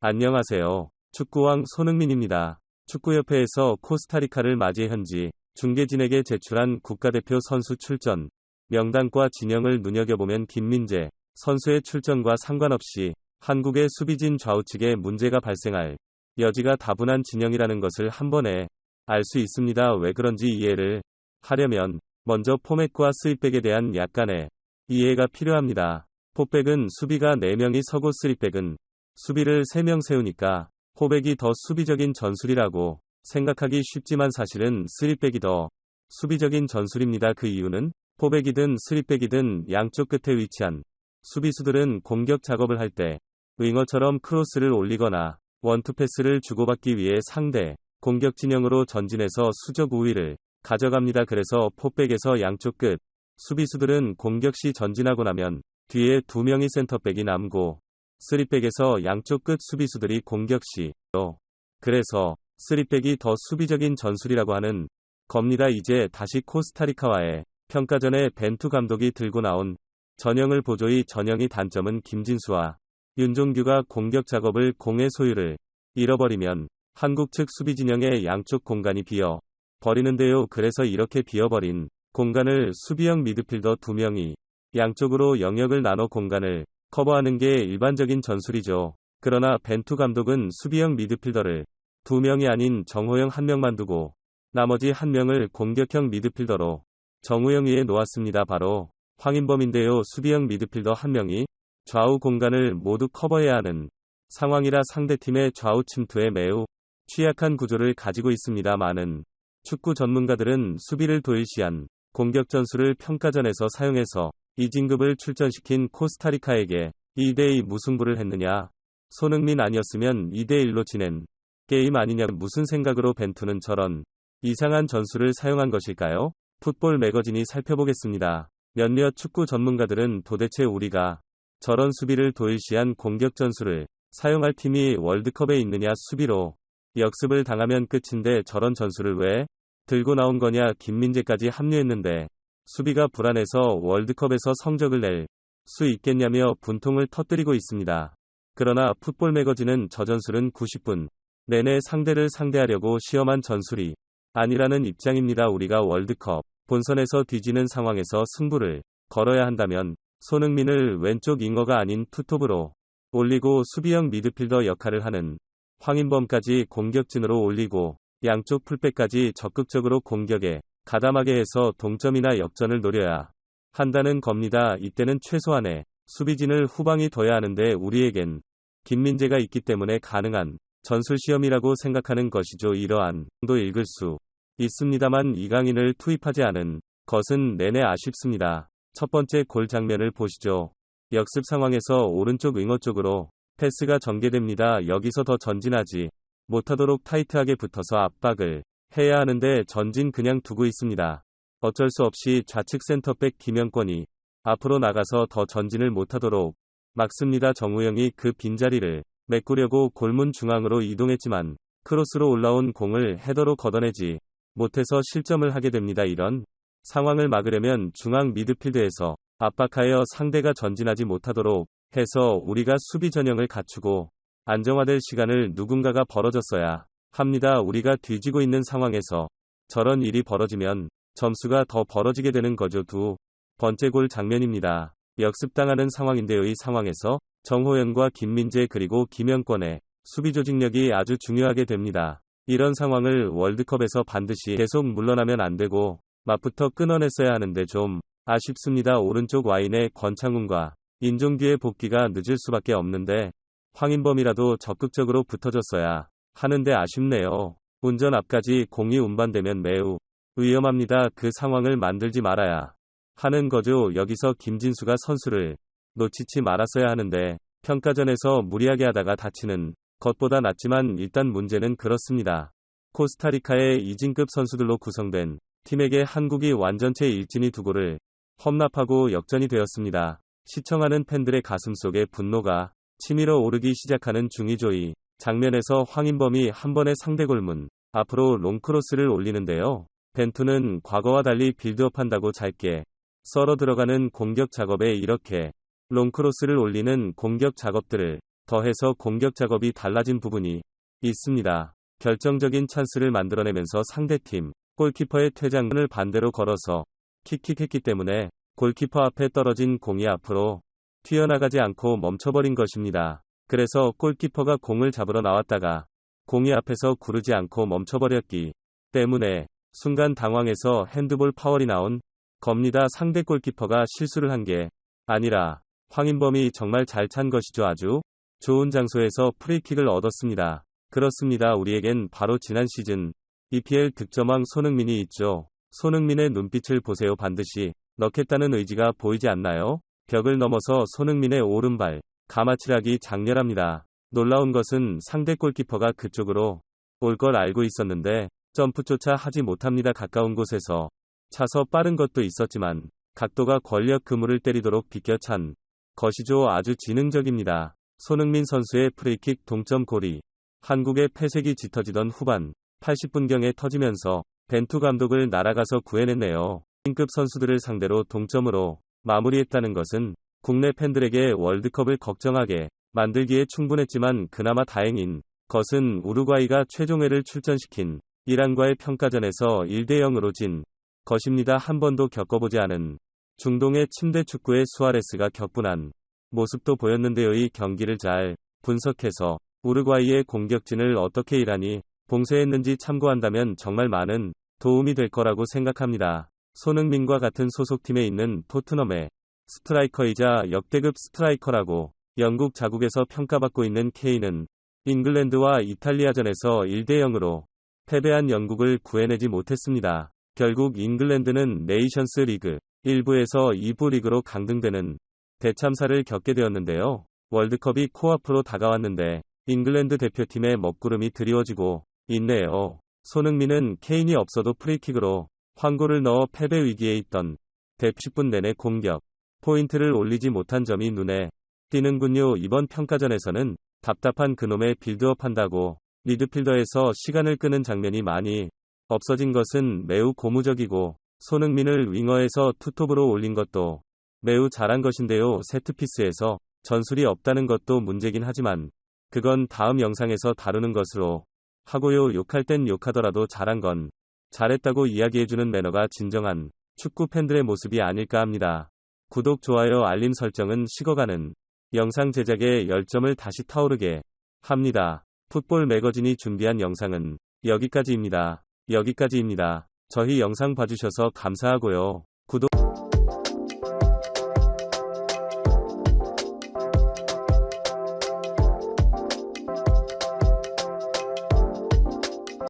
안녕하세요. 축구왕 손흥민입니다. 축구협회에서 코스타리카를 맞이 현지 중계진에게 제출한 국가대표 선수 출전 명단과 진영을 눈여겨보면 김민재 선수의 출전과 상관없이 한국의 수비진 좌우측에 문제가 발생할 여지가 다분한 진영이라는 것을 한 번에 알 수 있습니다. 왜 그런지 이해를 하려면 먼저 포맷과 쓰리백에 대한 약간의 이해가 필요합니다. 포백은 수비가 4명이 서고 쓰리백은 수비를 3명 세우니까 포백이 더 수비적인 전술이라고 생각하기 쉽지만 사실은 쓰리백이 더 수비적인 전술입니다. 그 이유는 포백이든 쓰리백이든 양쪽 끝에 위치한 수비수들은 공격 작업을 할 때 윙어처럼 크로스를 올리거나 원투 패스를 주고받기 위해 상대 공격 진영으로 전진해서 수적 우위를 가져갑니다. 그래서 포백에서 양쪽 끝 수비수들은 공격 시 전진하고 나면 뒤에 2명이 센터백이 남고 쓰리백에서 양쪽 끝 수비수들이 공격 시로 그래서 쓰리백이 더 수비적인 전술이라고 하는 겁니다. 이제 다시 코스타리카와의 평가전에 벤투 감독이 들고 나온 전형을 보죠. 전형이 단점은 김진수와 윤종규가 공격 작업을 공의 소유를 잃어버리면 한국 측 수비 진영의 양쪽 공간이 비어 버리는데요. 그래서 이렇게 비어버린 공간을 수비형 미드필더 2명이 양쪽으로 영역을 나눠 공간을 커버하는 게 일반적인 전술이죠. 그러나 벤투 감독은 수비형 미드필더를 2명이 아닌 정호영 1명만 두고 나머지 1명을 공격형 미드필더로 정우영 위에 놓았습니다. 바로 황인범인데요. 수비형 미드필더 1명이 좌우 공간을 모두 커버해야 하는 상황이라 상대팀의 좌우 침투에 매우 취약한 구조를 가지고 있습니다. 많은 축구 전문가들은 수비를 도일시한 공격 전술을 평가전에서 사용해서 이진급을 출전시킨 코스타리카에게 2대2 무승부를 했느냐. 손흥민 아니었으면 2대1로 지낸 게임 아니냐. 무슨 생각으로 벤투는 저런 이상한 전술을 사용한 것일까요? 풋볼 매거진이 살펴보겠습니다. 몇몇 축구 전문가들은 도대체 우리가 저런 수비를 도일시한 공격 전술을 사용할 팀이 월드컵에 있느냐. 수비로 역습을 당하면 끝인데 저런 전술을 왜 들고 나온 거냐. 김민재까지 합류했는데 수비가 불안해서 월드컵에서 성적을 낼 수 있겠냐며 분통을 터뜨리고 있습니다. 그러나 풋볼 매거진은 저 전술은 90분 내내 상대를 상대하려고 시험한 전술이 아니라는 입장입니다. 우리가 월드컵 본선에서 뒤지는 상황에서 승부를 걸어야 한다면 손흥민을 왼쪽 윙어가 아닌 투톱으로 올리고 수비형 미드필더 역할을 하는 황인범까지 공격진으로 올리고 양쪽 풀백까지 적극적으로 공격에 가담하게 해서 동점이나 역전을 노려야 한다는 겁니다. 이때는 최소한의 수비진을 후방이 둬야 하는데 우리에겐 김민재가 있기 때문에 가능한 전술 시험이라고 생각하는 것이죠. 이러한 도 읽을 수 있습니다만 이강인을 투입하지 않은 것은 내내 아쉽습니다. 첫 번째 골 장면을 보시죠. 역습 상황에서 오른쪽 윙어 쪽으로 패스가 전개됩니다. 여기서 더 전진하지 못하도록 타이트하게 붙어서 압박을 해야 하는데 전진 그냥 두고 있습니다. 어쩔 수 없이 좌측 센터백 김영권이 앞으로 나가서 더 전진을 못하도록 막습니다. 정우영이 그 빈자리를 메꾸려고 골문 중앙으로 이동했지만 크로스로 올라온 공을 헤더로 걷어내지 못해서 실점을 하게 됩니다. 이런 상황을 막으려면 중앙 미드필드에서 압박하여 상대가 전진하지 못하도록 해서 우리가 수비 전형을 갖추고 안정화될 시간을 누군가가 벌어줬어야 합니다. 우리가 뒤지고 있는 상황에서 저런 일이 벌어지면 점수가 더 벌어지게 되는 거죠. 두 번째 골 장면입니다. 역습당하는 상황인데요. 이 상황에서 정호영과 김민재 그리고 김영권의 수비 조직력이 아주 중요하게 됩니다. 이런 상황을 월드컵에서 반드시 계속 물러나면 안 되고 맞부터 끊어냈어야 하는데 좀 아쉽습니다. 오른쪽 와인의 권창훈과 인종규의 복귀가 늦을 수밖에 없는데 황인범이라도 적극적으로 붙어줬어야 하는데 아쉽네요. 운전 앞까지 공이 운반되면 매우 위험합니다. 그 상황을 만들지 말아야 하는 거죠. 여기서 김진수가 선수를 놓치지 말았어야 하는데 평가전에서 무리하게 하다가 다치는 것보다 낫지만 일단 문제는 그렇습니다. 코스타리카의 이진급 선수들로 구성된 팀에게 한국이 완전체 일진이 2골을 험납하고 역전이 되었습니다. 시청하는 팬들의 가슴속에 분노가 치밀어 오르기 시작하는 중이죠. 이 장면에서 황인범이 한 번에 상대 골문 앞으로 롱크로스를 올리는데요. 벤투는 과거와 달리 빌드업한다고 짧게 썰어 들어가는 공격 작업에 이렇게 롱크로스를 올리는 공격 작업들을 더해서 공격 작업이 달라진 부분이 있습니다. 결정적인 찬스를 만들어내면서 상대팀 골키퍼의 퇴장문을 반대로 걸어서 킥킥했기 때문에 골키퍼 앞에 떨어진 공이 앞으로 튀어나가지 않고 멈춰버린 것입니다. 그래서 골키퍼가 공을 잡으러 나왔다가 공이 앞에서 구르지 않고 멈춰버렸기 때문에 순간 당황해서 핸드볼 파울이 나온 겁니다. 상대 골키퍼가 실수를 한 게 아니라 황인범이 정말 잘 찬 것이죠. 아주 좋은 장소에서 프리킥을 얻었습니다. 그렇습니다. 우리에겐 바로 지난 시즌 EPL 득점왕 손흥민이 있죠. 손흥민의 눈빛을 보세요. 반드시 넣겠다는 의지가 보이지 않나요? 벽을 넘어서 손흥민의 오른발 가마치락이 장렬합니다. 놀라운 것은 상대 골키퍼가 그쪽으로 올 걸 알고 있었는데 점프조차 하지 못합니다. 가까운 곳에서 차서 빠른 것도 있었지만 각도가 권력 그물을 때리도록 비껴찬 것이죠. 아주 지능적입니다. 손흥민 선수의 프리킥 동점골이 한국의 패색이 짙어지던 후반 80분경에 터지면서 벤투 감독을 날아가서 구해냈네요. B급 선수들을 상대로 동점으로 마무리했다는 것은 국내 팬들에게 월드컵을 걱정하게 만들기에 충분했지만 그나마 다행인 것은 우루과이가 최종회를 출전시킨 이란과의 평가전에서 1대0으로 진 것입니다. 한 번도 겪어보지 않은 중동의 침대 축구의 수아레스가 격분한 모습도 보였는데요. 이 경기를 잘 분석해서 우루과이의 공격진을 어떻게 이란이 봉쇄했는지 참고한다면 정말 많은 도움이 될 거라고 생각합니다. 손흥민과 같은 소속팀에 있는 토트넘의 스트라이커이자 역대급 스트라이커라고 영국 자국에서 평가받고 있는 케인은 잉글랜드와 이탈리아전에서 1대0으로 패배한 영국을 구해내지 못했습니다. 결국 잉글랜드는 네이션스 리그 1부에서 2부 리그로 강등되는 대참사를 겪게 되었는데요. 월드컵이 코앞으로 다가왔는데 잉글랜드 대표팀의 먹구름이 드리워지고 있네요. 손흥민은 케인이 없어도 프리킥으로 황골을 넣어 패배 위기에 있던 10분 내내 공격 포인트를 올리지 못한 점이 눈에 띄는군요. 이번 평가전에서는 답답한 그놈의 빌드업 한다고 미드필더에서 시간을 끄는 장면이 많이 없어진 것은 매우 고무적이고 손흥민을 윙어에서 투톱으로 올린 것도 매우 잘한 것인데요. 세트피스에서 전술이 없다는 것도 문제긴 하지만 그건 다음 영상에서 다루는 것으로 하고요. 욕할 땐 욕하더라도 잘한 건 잘했다고 이야기해주는 매너가 진정한 축구 팬들의 모습이 아닐까 합니다. 구독, 좋아요, 알림 설정은 식어가는 영상 제작에 열정을 다시 타오르게 합니다. 풋볼 매거진이 준비한 영상은 여기까지입니다. 저희 영상 봐주셔서 감사하고요. 구독